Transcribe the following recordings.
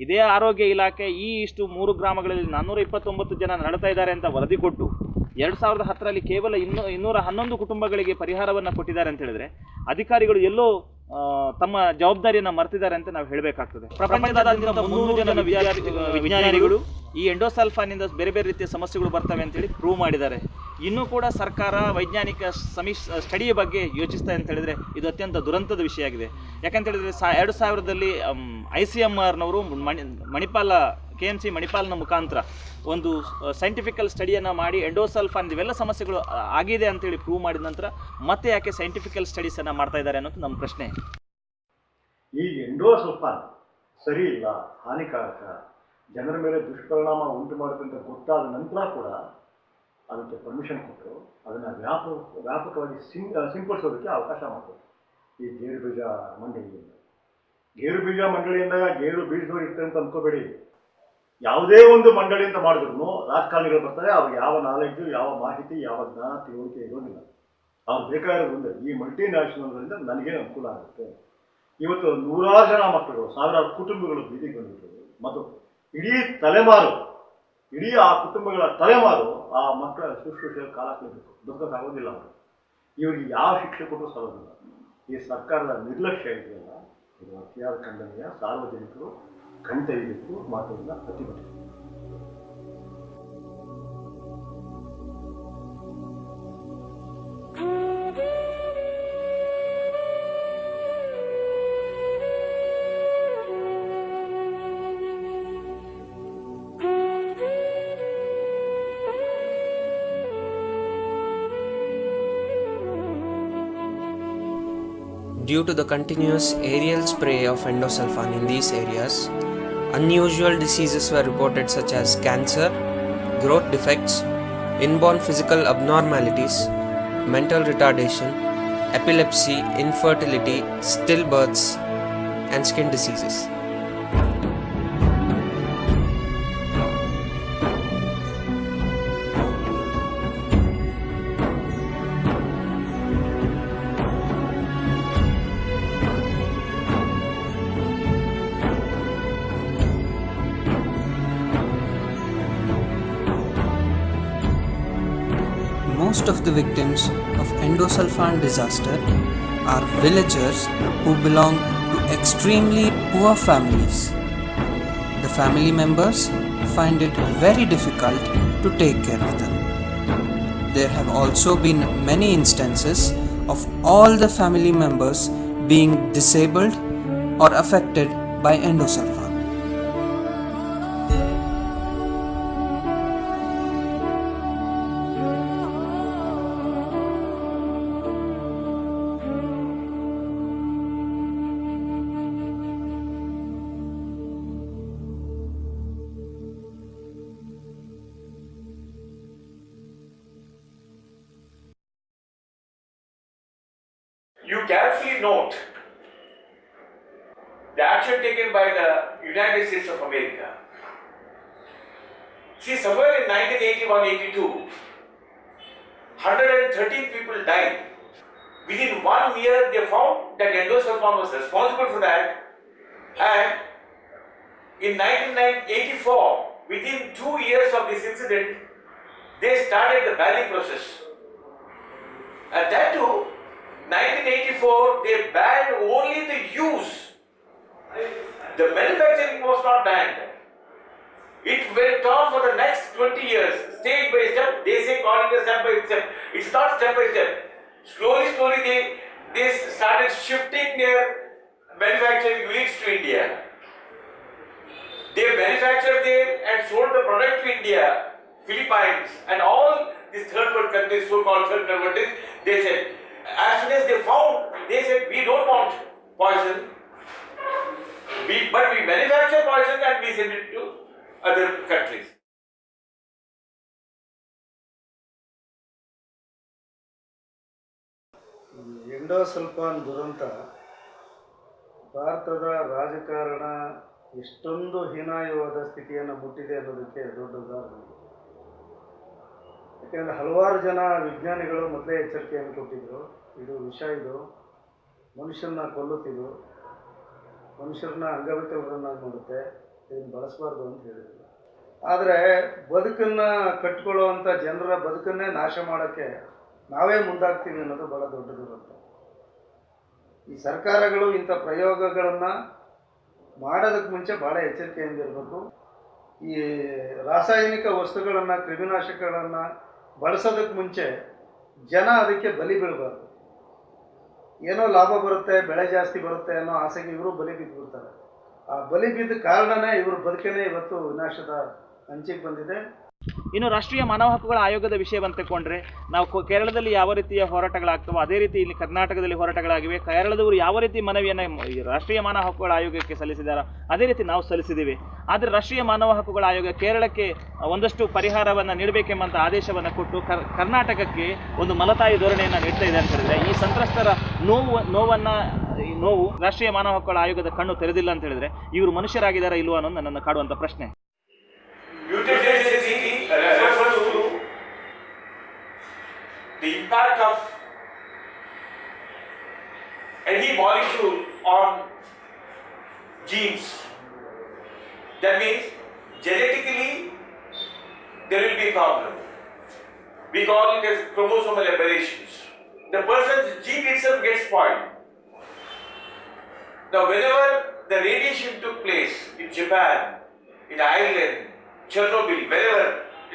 ಇದೇ ಆರೋಗ್ಯ ಇಲಾಖೆ ಇಷ್ಟು 3 ಗ್ರಾಮಗಳಲ್ಲಿ 429 ಜನ ನರಳ್ತಾ ಇದ್ದಾರೆ ಅಂತ ವರದಿ ಕೊಟ್ಟು 2010ರಲ್ಲಿ ಕೇವಲ 211 ಕುಟುಂಬಗಳಿಗೆ ಪರಿಹಾರವನ್ನು ಕೊಟ್ಟಿದ್ದಾರೆ ಅಂತ ಹೇಳಿದ್ರೆ ಅಧಿಕಾರಿಗಳು ಎಲ್ಲೋ ತಮ್ಮ ಜವಾಬ್ದಾರಿಯನ್ನು ಮರೆತಿದ್ದಾರೆ ಅಂತ ನಾವು ಹೇಳಬೇಕಾಗ್ತದೆ. ಪ್ರಪಂಚದಾದ್ಯಂತ 300 ಜನ ವಿಜ್ಞಾನಿಗಳು ಈ ಎಂಡೋಸಲ್ಫಾನಿಂದ ಬೇರೆ ಬೇರೆ ರೀತಿಯ ಸಮಸ್ಯೆಗಳು ಬರ್ತವೆ ಅಂತೇಳಿ ಪ್ರೂವ್ ಮಾಡಿದ್ದಾರೆ. ಇನ್ನೂ ಕೂಡ ಸರ್ಕಾರ ವೈಜ್ಞಾನಿಕ ಸ್ಟಡಿಯ ಬಗ್ಗೆ ಯೋಚಿಸ್ತಾ ಅಂತ ಹೇಳಿದ್ರೆ ಇದು ಅತ್ಯಂತ ದುರಂತದ ವಿಷಯ ಆಗಿದೆ. ಯಾಕಂತ ಹೇಳಿದ್ರೆ 2000ರಲ್ಲಿ ICMRನವರು ಮಣಿಪಾಲ KMC ಮಣಿಪಾಲ್ನ ಮುಖಾಂತರ ಒಂದು ಸೈಂಟಿಫಿಕಲ್ ಸ್ಟಡಿಯನ್ನು ಮಾಡಿ ಎಂಡೋಸಲ್ಫಾನ್ ಇವೆಲ್ಲ ಸಮಸ್ಯೆಗಳು ಆಗಿದೆ ಅಂತೇಳಿ ಪ್ರೂವ್ ಮಾಡಿದ ನಂತರ ಮತ್ತೆ ಯಾಕೆ ಸೈಂಟಿಫಿಕಲ್ ಸ್ಟಡೀಸನ್ನು ಮಾಡ್ತಾ ಇದ್ದಾರೆ ಅನ್ನೋದು ನಮ್ಮ ಪ್ರಶ್ನೆ. ಈ ಎಂಡೋಸಲ್ಫಾನ್ ಸರಿ ಇಲ್ಲ, ಹಾನಿಕಾರಕ, ಜನರ ಮೇಲೆ ದುಷ್ಪರಿಣಾಮ ಉಂಟು ಮಾಡುತ್ತೆ ಅಂತ ಗೊತ್ತಾದ ನಂತರ ಕೂಡ ಅದಕ್ಕೆ ಪರ್ಮಿಷನ್ ಕೊಟ್ಟರು. ಅದನ್ನು ವ್ಯಾಪಕವಾಗಿ ಸಿಂಪಡಿಸೋದಕ್ಕೆ ಅವಕಾಶ ಮಾಡ್ತಾರೆ ಈ ಗೇರು ಬೀಜ ಮಂಡಳಿಯಿಂದ. ಗೇರು ಬೀಜ ಮಂಡಳಿಯಿಂದ ಗೇರು ಬೀಜದವ್ರು ಇರ್ತಾರೆ ಅಂತ ಅಂದ್ಕೋಬೇಡಿ. ಯಾವುದೇ ಒಂದು ಮಂಡಳಿ ಅಂತ ಮಾಡಿದ್ರು ರಾಜಕಾರಣಿಗಳು ಬರ್ತಾರೆ, ಅವ್ರಿಗೆ ಯಾವ ನಾಲೆಡ್ಜು, ಯಾವ ಮಾಹಿತಿ, ಯಾವ ಜ್ಞಾನ ತಿಳುವಳಿಕೆ ಇರೋದಿಲ್ಲ. ಅವ್ರು ಬೇಕಾಗಿರೋದು ಒಂದೇ, ಈ ಮಲ್ಟಿ ನ್ಯಾಷನಲ್ಗಳಿಂದ ನನಗೇನು ಅನುಕೂಲ ಆಗುತ್ತೆ. ಇವತ್ತು ನೂರಾರು ಜನ ಮಕ್ಕಳು, ಸಾವಿರಾರು ಕುಟುಂಬಗಳು ಬೀದಿಗೆ ಬಂದಿರ್ತವೆ ಮತ್ತು ಇಡೀ ತಲೆಮಾರು, ಇಡೀ ಆ ಕುಟುಂಬಗಳ ತಲೆಮಾರು ಆ ಮಕ್ಕಳ ಶುಶ್ರೂಷೆಯಲ್ಲಿ ಕಾಲ ಕಳೀಬೇಕು, ಬದುಕೋಕ್ಕಾಗೋದಿಲ್ಲ ಅವರು. ಇವ್ರಿಗೆ ಯಾವ ಶಿಕ್ಷೆ ಕೊಟ್ಟರು ಸರೋದಿಲ್ಲ. ಈ ಸರ್ಕಾರದ ನಿರ್ಲಕ್ಷ್ಯ ಇದೆಯಲ್ಲ, ಇದು ಅತಿಯಾದ ಖಂಡನೀಯ. ಸಾರ್ವಜನಿಕರು ಕಣ್ ತೆಗೆಯಬೇಕು, ಮಾತುಗಳನ್ನ ಪ್ರತಿಭಟಿಸಬೇಕು. Due to the continuous aerial spray of endosulfan in these areas, unusual diseases were reported such as cancer, growth defects, inborn physical abnormalities, mental retardation, epilepsy, infertility, stillbirths, and skin diseases. Most of the victims of endosulfan disaster are villagers who belong to extremely poor families. The family members find it very difficult to take care of them. There have also been many instances of all the family members being disabled or affected by endosulfan. You carefully note the action taken by the United States of America. See, somewhere in 1981-82, 113 people died. Within 1 year, they found that endosulfan was responsible for that. And in 1984, within 2 years of this incident, they started the banning process. And that too, 1984, they banned only the use. The manufacturing was not banned. It went on for the next 20 years, stage by step. They say calling it step by step. It's not step by step. Slowly, they started shifting their manufacturing units to India. They manufactured there and sold the product to India, Philippines, and all these third world countries, so-called third world countries. They said, as soon as they found, they said, we don't want poison, but we manufacture poison and we send it to other countries. Endosulfan ದುರಂತ ಭಾರತದ ರಾಜಕಾರಣ ಎಷ್ಟೊಂದು ಹೀನಾಯವಾದ ಸ್ಥಿತಿಯನ್ನು ಮುಟ್ಟಿದೆ ಅನ್ನೋದಕ್ಕೆ ದೊಡ್ಡ ಉದಾಹರಣೆ. ಯಾಕೆಂದರೆ ಹಲವಾರು ಜನ ವಿಜ್ಞಾನಿಗಳು ಮೊದಲೇ ಎಚ್ಚರಿಕೆಯನ್ನು ಕೊಟ್ಟಿದ್ದರು, ಇದು ವಿಷ, ಇದು ಮನುಷ್ಯನ ಕೊಲ್ಲುತ್ತಿದ್ದು, ಮನುಷ್ಯರನ್ನ ಅಂಗವಿಕಲರನ್ನಾಗಿ ಮಾಡುತ್ತೆ, ಇದನ್ನು ಬಳಸಬಾರ್ದು ಅಂತ ಹೇಳಿದ್ರು. ಆದರೆ ಬದುಕನ್ನು ಕಟ್ಕೊಳ್ಳುವಂಥ ಜನರ ಬದುಕನ್ನೇ ನಾಶ ಮಾಡೋಕ್ಕೆ ನಾವೇ ಮುಂದಾಗ್ತೀವಿ ಅನ್ನೋದು ಭಾಳ ದೊಡ್ಡ ದುರಂತ. ಈ ಸರ್ಕಾರಗಳು ಇಂಥ ಪ್ರಯೋಗಗಳನ್ನು ಮಾಡೋದಕ್ಕೆ ಮುಂಚೆ ಭಾಳ ಎಚ್ಚರಿಕೆಯಿಂದ ಇರಬೇಕು. ಈ ರಾಸಾಯನಿಕ ವಸ್ತುಗಳನ್ನು, ಕ್ರಿಮಿನಾಶಕಗಳನ್ನು ಬಳಸೋದಕ್ಕೆ ಮುಂಚೆ ಜನ ಅದಕ್ಕೆ ಬಲಿ ಬೀಳಬಾರ್ದು. ಏನೋ ಲಾಭ ಬರುತ್ತೆ, ಬೆಳೆ ಜಾಸ್ತಿ ಬರುತ್ತೆ ಅನ್ನೋ ಆಸೆಗೆ ಇವರು ಬಲಿ ಬಿದ್ದುಬಿಡ್ತಾರೆ. ಆ ಬಲಿ ಬಿದ್ದ ಕಾರಣನೇ ಇವ್ರ ಬದುಕೇನೆ ಇವತ್ತು ವಿನಾಶದ ಅಂಚಿಗೆ ಬಂದಿದೆ. ಇನ್ನು ರಾಷ್ಟ್ರೀಯ ಮಾನವ ಹಕ್ಕುಗಳ ಆಯೋಗದ ವಿಷಯವನ್ನು ತಗೊಂಡ್ರೆ ನಾವು ಕೇರಳದಲ್ಲಿ ಯಾವ ರೀತಿಯ ಹೋರಾಟಗಳಾಗ್ತವೋ ಅದೇ ರೀತಿ ಇಲ್ಲಿ ಕರ್ನಾಟಕದಲ್ಲಿ ಹೋರಾಟಗಳಾಗಿವೆ. ಕೇರಳದವರು ಯಾವ ರೀತಿ ಮನವಿಯನ್ನು ರಾಷ್ಟ್ರೀಯ ಮಾನವ ಹಕ್ಕುಗಳ ಆಯೋಗಕ್ಕೆ ಸಲ್ಲಿಸಿದಾರೋ ಅದೇ ರೀತಿ ನಾವು ಸಲ್ಲಿಸಿದ್ದೀವಿ. ಆದರೆ ರಾಷ್ಟ್ರೀಯ ಮಾನವ ಹಕ್ಕುಗಳ ಆಯೋಗ ಕೇರಳಕ್ಕೆ ಒಂದಷ್ಟು ಪರಿಹಾರವನ್ನು ನೀಡಬೇಕೆಂಬಂಥ ಆದೇಶವನ್ನು ಕೊಟ್ಟು ಕರ್ನಾಟಕಕ್ಕೆ ಒಂದು ಮಲತಾಯಿ ಧೋರಣೆಯನ್ನು ನೀಡ್ತಾ ಇದೆ ಅಂತ ಹೇಳಿದ್ರೆ, ಈ ಸಂತ್ರಸ್ತರ ನೋವು ರಾಷ್ಟ್ರೀಯ ಮಾನವ ಹಕ್ಕುಗಳ ಆಯೋಗದ ಕಣ್ಣು ತೆರೆದಿಲ್ಲ ಅಂತ ಹೇಳಿದ್ರೆ ಇವರು ಮನುಷ್ಯರಾಗಿದ್ದಾರಾ ಇಲ್ವಾ ಅನ್ನೋದು ನನ್ನನ್ನು ಕಾಡುವಂಥ ಪ್ರಶ್ನೆ. Mutagenicity refers to the impact of any molecule on genes. That means genetically there will be a problem. We call it as chromosomal aberrations. The person's gene itself gets spoiled. Now, whenever the radiation took place in Japan, in Ireland, Chernobyl, wherever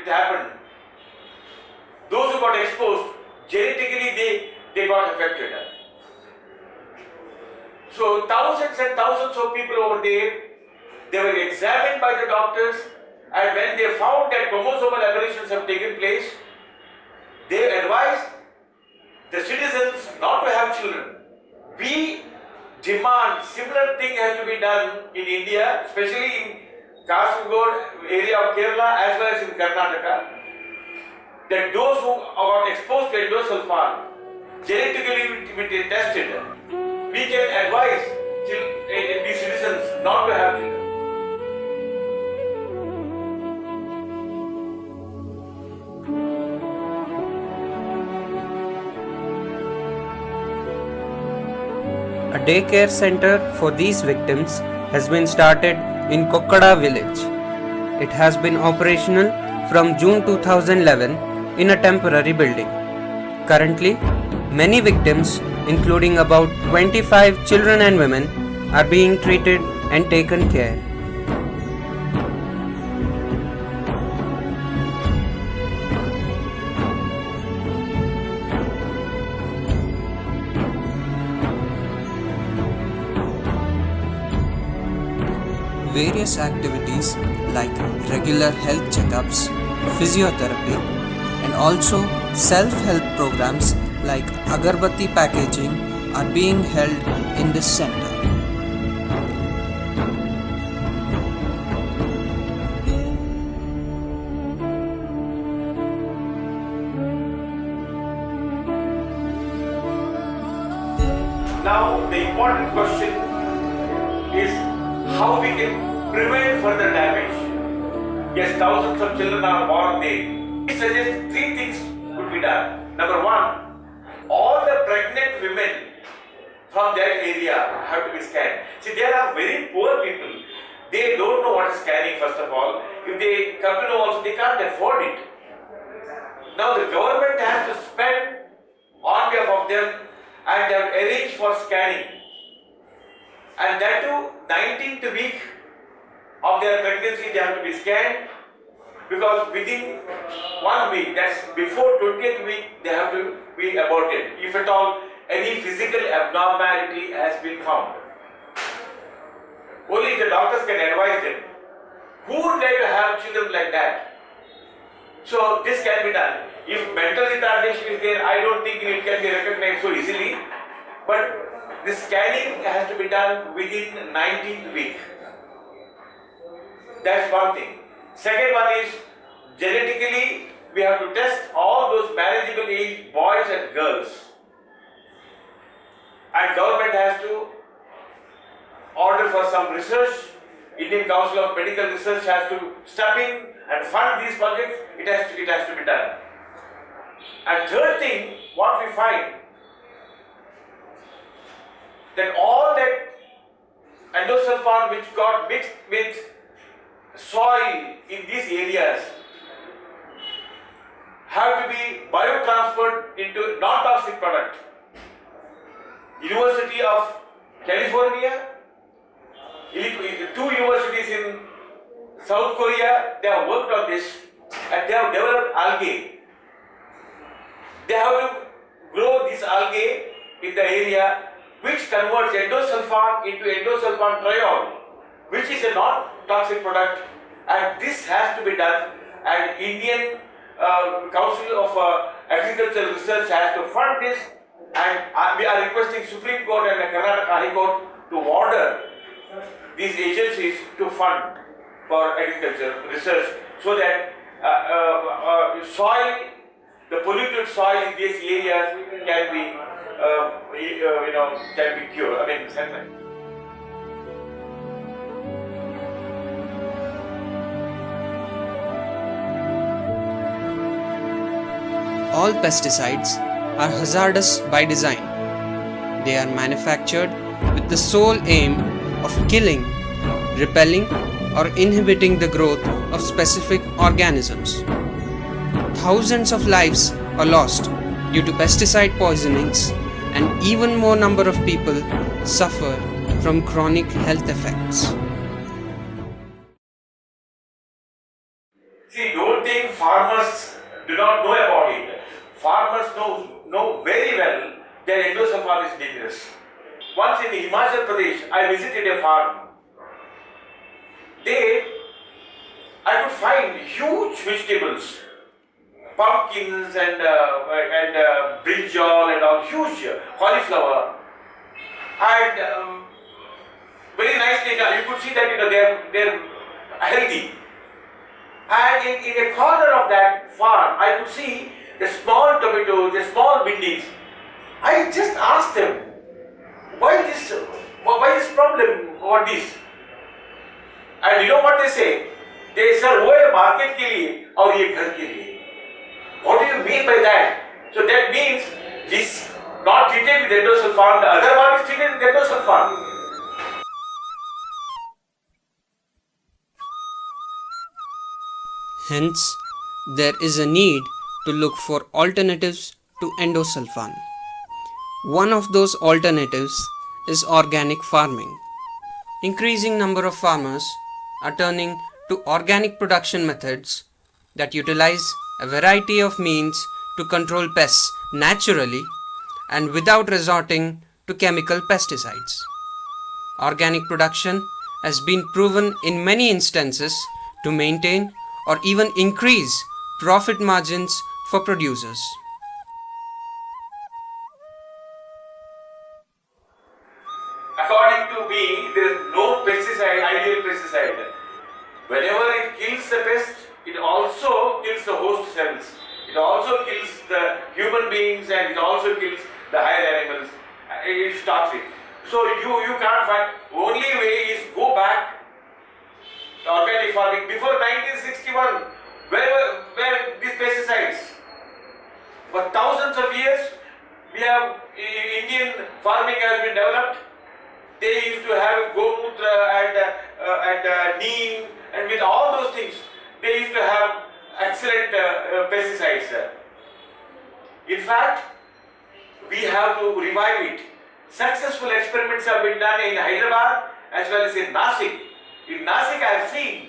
it happened, those who got exposed, genetically they got affected. So thousands and thousands of people over there, they were examined by the doctors, and when they found that chromosomal aberrations have taken place, they advised the citizens not to have children. We demand similar thing has to be done in India, especially in Kasaragod area of Kerala as well as in Karnataka, that those who are exposed to endosulfan genetically will be tested. We can advise these citizens not to have children. A daycare center for these victims has been started in Kokkada village. It has been operational from June 2011 in a temporary building. Currently, many victims, including about 25 children and women, are being treated and taken care. Various activities like regular health checkups, physiotherapy, and also self-help programs like agarbatti packaging are being held in this center. Now the important question is how we can prevent further damage. Yes, thousands of children are born there. We suggest three things could be done. Number one, all the pregnant women from that area have to be scanned. See, there are very poor people. They don't know what is scanning, first of all. If they come to know also, they can't afford it. Now the government has to spend on behalf of them and they have arranged for scanning. And that too, 19th week of their pregnancy they have to be scanned, because within 1 week, that's before 20th week, they have to be aborted if at all any physical abnormality has been found. Only the doctors can advise them. Who would like to have children like that? So this can be done. If mental retardation is there, I don't think it can be recognized so easily, but the scanning has to be done within 19th week. That's one thing. Second one is, genetically we have to test all those manageable age boys and girls. And government has to order for some research. Indian Council of Medical Research has to step in and fund these projects. It has to be done. And third thing, what we find, that all that endosulfan which got mixed with soil in these areas have to be biotransferred into non-toxic product. University of California, two universities in South Korea, they have worked on this and they have developed algae. They have to grow this algae in the area which converts endosulfan into endosulfan triol, which is a non-toxic product, and this has to be done, and Indian Council of Agricultural Research has to fund this, and we are requesting Supreme Court and the Karnataka High Court to order these agencies to fund for agriculture research so that soil, the polluted soil in these areas can be, can be cured. I mean, settled. All pesticides are hazardous by design. They are manufactured with the sole aim of killing, repelling, or inhibiting the growth of specific organisms. Thousands of lives are lost due to pesticide poisonings, and even more number of people suffer from chronic health effects. See, don't think farmers do not know about it. Farmers know very well that endosulfan is dangerous. Once in Himachal Pradesh, I visited a farm. I could find huge vegetables, pumpkins and brinjal and all, huge cauliflower, and very nicely you could see that they're healthy. And in a corner of that farm, I could see the small tomatoes, the small bindis. I just asked them, why this problem? What this? And you know what they say? They say, वो है market के लिए और ये घर के लिए. What do you mean by that? So that means this not treated with endosulfan, the other one is treated with endosulfan. Hence, there is a need to look for alternatives to endosulfan. One of those alternatives is organic farming. Increasing number of farmers are turning to organic production methods that utilize a variety of means to control pests naturally and without resorting to chemical pesticides. Organic production has been proven in many instances to maintain or even increase profit margins for producers. According to me, there is no ideal pesticide. Whenever it kills the pest, it also kills the host cells. It also kills the human beings and it also kills the higher animals. It stops it. So you can't find. Only way is go back to organic farming. Before 1961, where these pesticides? For thousands of years, we have Indian farming has been developed. They used to have gomutra and neem, and with all those things, they used to have excellent pesticides. In fact, we have to revive it. Successful experiments have been done in Hyderabad as well as in Nasik. In Nasik, I have seen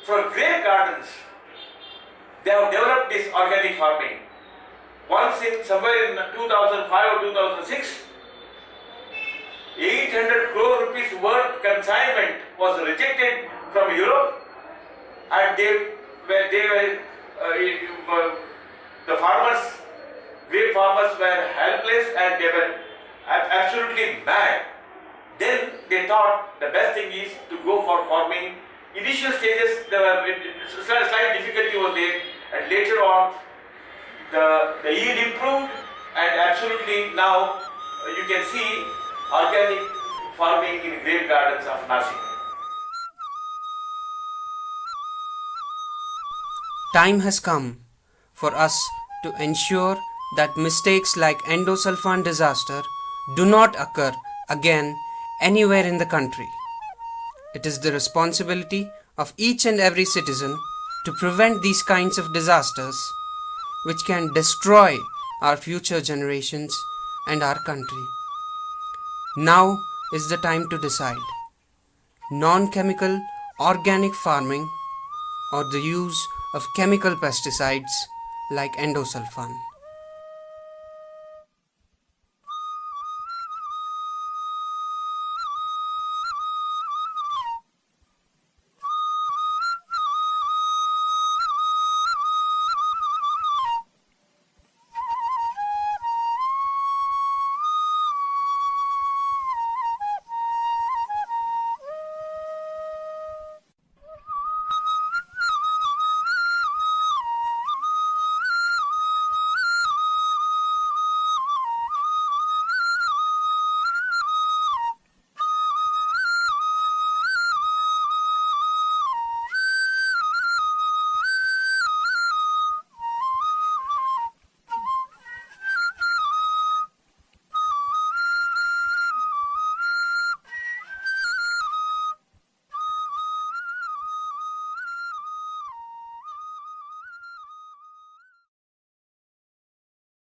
for grape gardens, they have developed this organic farming. Once somewhere in 2005 or 2006, 800 crore rupees worth consignment was rejected from Europe, and the farmers, grape farmers were helpless and they were absolutely mad. Then they thought the best thing is to go for farming. Initial stages there were slight difficulty was there, and later on the yield improved, and absolutely now you can see organic farming in grape gardens of Nasik. Time has come for us to ensure that mistakes like endosulfan disaster do not occur again anywhere in the country. It is the responsibility of each and every citizen to prevent these kinds of disasters which can destroy our future generations and our country. Now is the time to decide: non-chemical organic farming or the use of chemical pesticides like endosulfan.